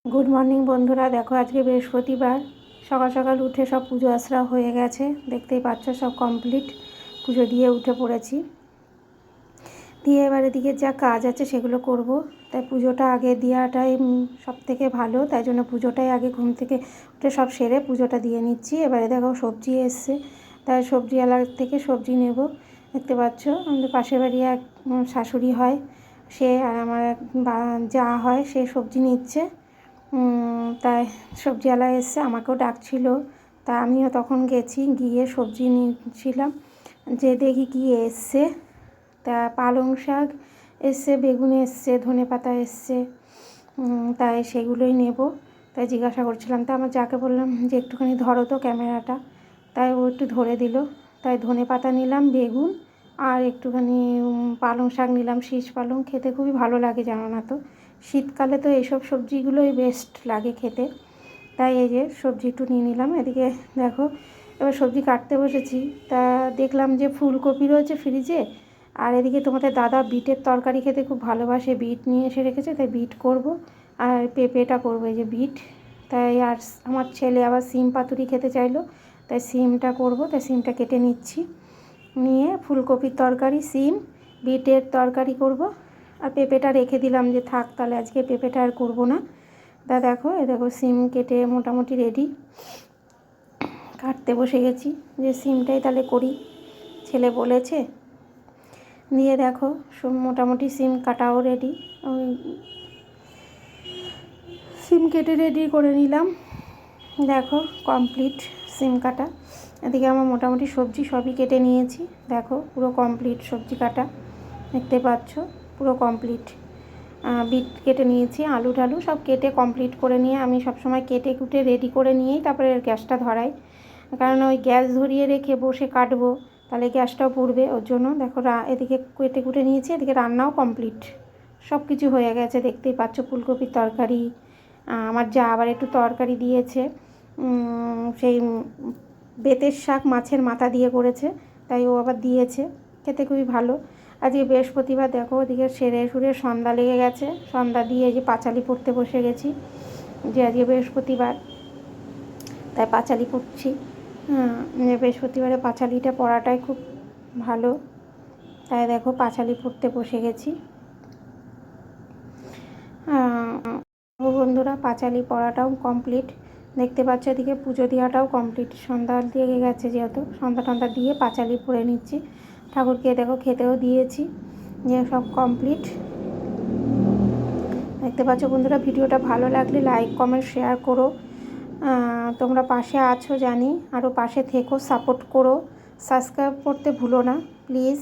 Good morning বন্ধুরা, দেখো আজকে বৃহস্পতিবার। সকাল সকাল উঠে সব পুজো আশ্রা হয়ে গেছে, দেখতেই পাচ্ছ সব কমপ্লিট। পুজো দিয়ে উঠে পড়েছি, দিয়ে এবার এদিকে যা কাজ আছে সেগুলো করব। তাই পুজোটা আগে দেওয়াটাই সব থেকে ভালো, তাই জন্য পুজোটাই আগে ঘুম থেকে উঠে সব সেরে পুজোটা দিয়ে নিচ্ছি। এবারে দেখো সবজি এসছে, তাই সবজিওয়ালার থেকে সবজি নেব। দেখতে পাচ্ছ আমাদের পাশের বাড়ি এক শাশুড়ি হয়, সে আর আমার এক যা হয়, সে সবজি নিচ্ছে। তাই সবজিওয়ালা এসছে, আমাকেও ডাকছিল, তা আমিও তখন গেছি, গিয়ে সবজি নিচ্ছিলাম। যে দেখি কি এসছে, তা পালং শাক এসছে, বেগুন এসছে, ধনেপাতা এসছে, তাই সেগুলোই নেব। তাই জিজ্ঞাসা করছিলাম, তা আমার যাকে বললাম যে একটুখানি ধরো তো ক্যামেরাটা, তাই ও একটু ধরে দিল। তাই ধনেপাতা নিলাম, বেগুন আর একটুখানি পালং শাক নিলাম। শীষ পালং খেতে খুবই ভালো লাগে, জানো না তো, শীতকালে তো এইসব সবজিগুলোই বেস্ট লাগে খেতে। তাই এই যে সবজি একটু নিয়ে নিলাম। এদিকে দেখো এবার সবজি কাটতে বসেছি, তা দেখলাম যে ফুলকপি রয়েছে ফ্রিজে, আর এদিকে তোমাদের দাদা বিটের তরকারি খেতে খুব ভালোবাসে, বিট নিয়ে এসে রেখেছে, তাই বিট করব। আর পেঁপেটা করবো, এই যে বিট। তাই আর আমার ছেলে আবার সিম পাতুরি খেতে চাইলো, তাই সিমটা করব। তাই সিমটা কেটে নিচ্ছি, নিয়ে ফুলকপির তরকারি, সিম, বিটের তরকারি করব। আর পেঁপেটা রেখে দিলাম যে থাক, তাহলে আজকে পেঁপেটা আর করবো না। তা দেখো দেখো সিম কেটে মোটামুটি রেডি, কাটতে বসে গেছি যে সিমটাই তাহলে করি, ছেলে বলেছে। দিয়ে দেখো মোটামুটি সিম কাটাও রেডি, ওই সিম কেটে রেডি করে নিলাম। দেখো কমপ্লিট সিম কাটা। এদিকে আমার মোটামুটি সবজি সবই কেটে নিয়েছি, দেখো পুরো কমপ্লিট সবজি কাটা, দেখতে পাচ্ছ পুরো কমপ্লিট। বিট কেটে নিয়েছি, আলু টালু সব কেটে কমপ্লিট করে নিয়ে আমি সবসময় কেটে কুটে রেডি করে নিয়েই তারপরে গ্যাসটা ধরাই, কারণ ওই গ্যাস ধরিয়ে রেখে বসে কাটবো তাহলে গ্যাসটাও পুড়বে, ওর জন্য। দেখো এদিকে কেটে কুটে নিয়েছি, এদিকে রান্নাও কমপ্লিট, সব কিছু হয়ে গেছে, দেখতেই পাচ্ছ। ফুলকপির তরকারি, আমার যা আবার একটু তরকারি দিয়েছে, সেই বেতের শাক মাছের মাথা দিয়ে করেছে, তাই ও আবার দিয়েছে, খেতে খুবই ভালো। আজকে বৃহস্পতিবার, দেখো ওদিকে সেরে সুরে সন্ধ্যা লেগে গেছে, সন্ধ্যা দিয়ে যে পাঁচালি পড়তে বসে গেছি, যে আজকে বৃহস্পতিবার তাই পাঁচালি পড়ছি। বৃহস্পতিবারে পাঁচালিটা পড়াটাই খুব ভালো, তাই দেখো পাঁচালি পড়তে বসে গেছি। বন্ধুরা পাঁচালি পড়াটাও কমপ্লিট, দেখতে পাচ্ছ। এদিকে পুজো দেওয়াটাও কমপ্লিট, সন্ধ্যা লেগে গেছে, যেহেতু সন্ধ্যা টন্ধ্যা দিয়ে পাঁচালি পড়ে নিচ্ছি। ঠাকুরকে দেখো খেতেও দিয়েছি, যে সব কমপ্লিট, দেখতে পাচ্ছ। বন্ধুরা ভিডিওটা ভালো লাগলে লাইক কমেন্ট শেয়ার করো, তোমরা পাশে আছো জানি, আরও পাশে থেকো, সাপোর্ট করো, সাবস্ক্রাইব করতে ভুলো না প্লিজ।